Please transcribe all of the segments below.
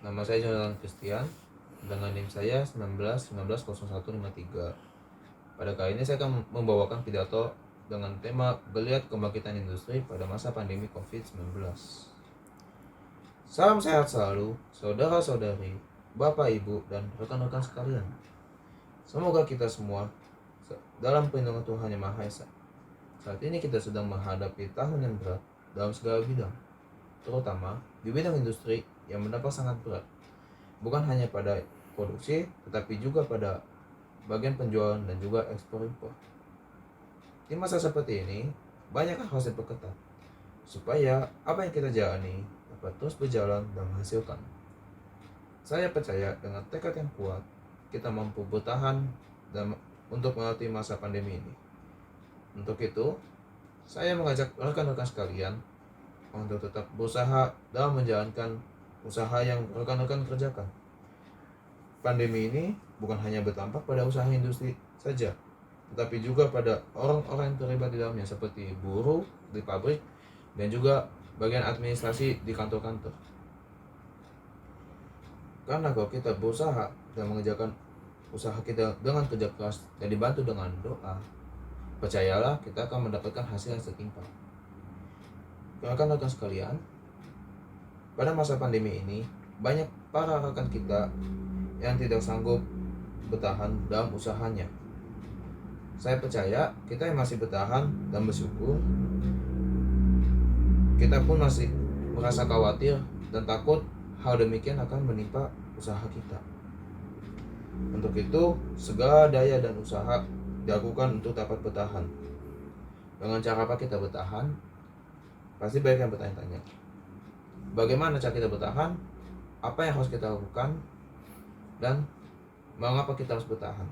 Nama saya Jonathan Christian, dengan NIM saya 19190153. Pada kali ini saya akan membawakan pidato dengan tema Geliat Kebangkitan Industri pada masa pandemi COVID-19. Salam sehat selalu, saudara-saudari, Bapak, Ibu, dan rekan-rekan sekalian. Semoga kita semua dalam perlindungan Tuhan Yang Maha Esa. Saat ini kita sedang menghadapi tahun yang berat dalam segala bidang, terutama di bidang industri yang mendapat sangat berat, bukan hanya pada produksi, tetapi juga pada bagian penjualan dan juga ekspor impor. Di masa seperti ini, banyak hal harus diperketat, supaya apa yang kita jalani dapat terus berjalan dan menghasilkan. Saya percaya dengan tekad yang kuat, kita mampu bertahan dan untuk melewati masa pandemi ini. Untuk itu, saya mengajak rekan-rekan sekalian untuk tetap berusaha dalam menjalankan usaha yang rekan-rekan kerjakan. Pandemi ini bukan hanya berdampak pada usaha industri saja, tetapi juga pada orang-orang yang terlibat di dalamnya seperti buruh di pabrik dan juga bagian administrasi di kantor-kantor. Karena kalau kita berusaha dan mengerjakan usaha kita dengan kerja keras dan dibantu dengan doa, percayalah kita akan mendapatkan hasil yang setimpal. Rekan-rekan sekalian, pada masa pandemi ini, banyak para rekan kita yang tidak sanggup bertahan dalam usahanya. Saya percaya kita yang masih bertahan dan bersyukur, kita pun masih merasa khawatir dan takut hal demikian akan menimpa usaha kita. Untuk itu, segala daya dan usaha dilakukan untuk dapat bertahan. Dengan cara apa kita bertahan? Pasti banyak yang bertanya-tanya. Bagaimana cara kita bertahan? Apa yang harus kita lakukan? Dan mengapa kita harus bertahan?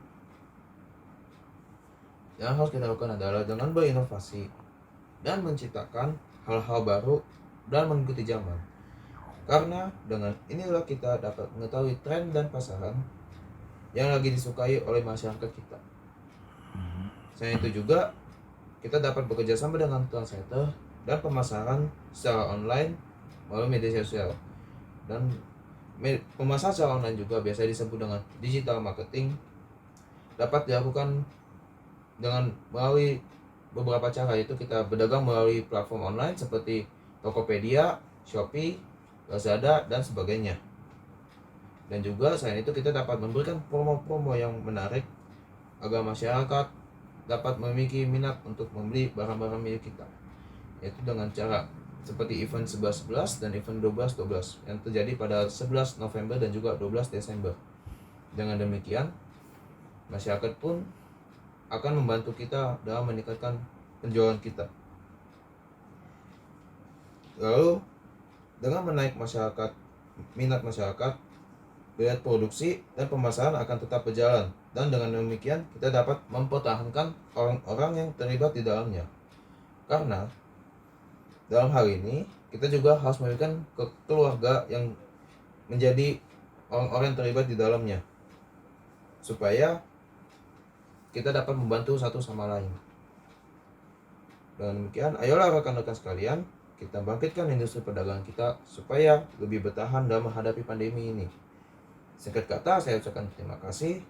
Yang harus kita lakukan adalah dengan berinovasi dan menciptakan hal-hal baru dan mengikuti zaman. Karena dengan inilah kita dapat mengetahui tren dan pasaran yang lagi disukai oleh masyarakat kita. Selain itu juga, kita dapat bekerja sama dengan translator dan pemasaran secara online melalui media sosial. Dan pemasaran secara online juga biasa disebut dengan digital marketing, dapat dilakukan dengan melalui beberapa cara, yaitu kita berdagang melalui platform online seperti Tokopedia, Shopee, Lazada, dan sebagainya. Dan juga selain itu kita dapat memberikan promo-promo yang menarik agar masyarakat dapat memiliki minat untuk membeli barang-barang milik kita, yaitu dengan cara seperti event 11-11 dan event 12-12 yang terjadi pada 11 November dan juga 12 Desember. Dengan demikian, masyarakat pun akan membantu kita dalam meningkatkan penjualan kita. Lalu, dengan menaik minat masyarakat, biaya produksi dan pemasaran akan tetap berjalan, dan dengan demikian kita dapat mempertahankan orang-orang yang terlibat di dalamnya. Karena dalam hal ini kita juga harus memberikan keluarga yang menjadi orang-orang yang terlibat di dalamnya, supaya kita dapat membantu satu sama lain. Dengan demikian, ayolah rekan-rekan sekalian, kita bangkitkan industri perdagangan kita supaya lebih bertahan dalam menghadapi pandemi ini. Singkat kata, saya ucapkan terima kasih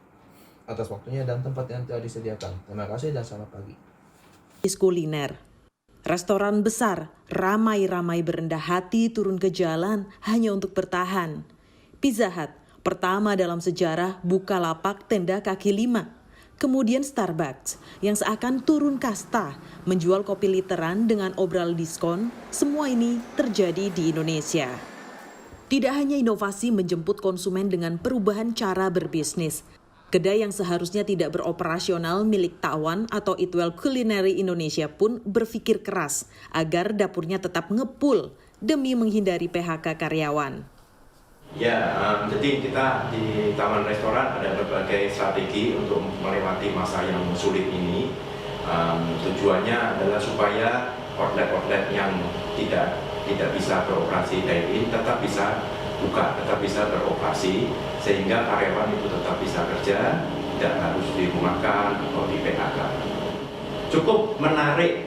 atas waktunya dan tempat yang telah disediakan. Terima kasih dan selamat pagi. Kuliner. Restoran besar ramai-ramai berendah hati turun ke jalan hanya untuk bertahan. Pizza Hut, pertama dalam sejarah buka lapak tenda kaki 5. Kemudian Starbucks yang seakan turun kasta menjual kopi literan dengan obral diskon. Semua ini terjadi di Indonesia. Tidak hanya inovasi menjemput konsumen dengan perubahan cara berbisnis. Kedai yang seharusnya tidak beroperasional milik Tawan atau Eatwell Culinary Indonesia pun berpikir keras agar dapurnya tetap ngepul demi menghindari PHK karyawan. Ya, jadi kita di Taman Restoran ada berbagai strategi untuk melewati masa yang sulit ini. Tujuannya adalah supaya outlet-outlet yang tidak bisa beroperasi dine-in tetap bisa buka, tetap bisa beroperasi, sehingga karyawan itu tetap bisa kerja, tidak harus dirumahkan atau di PHK. Cukup menarik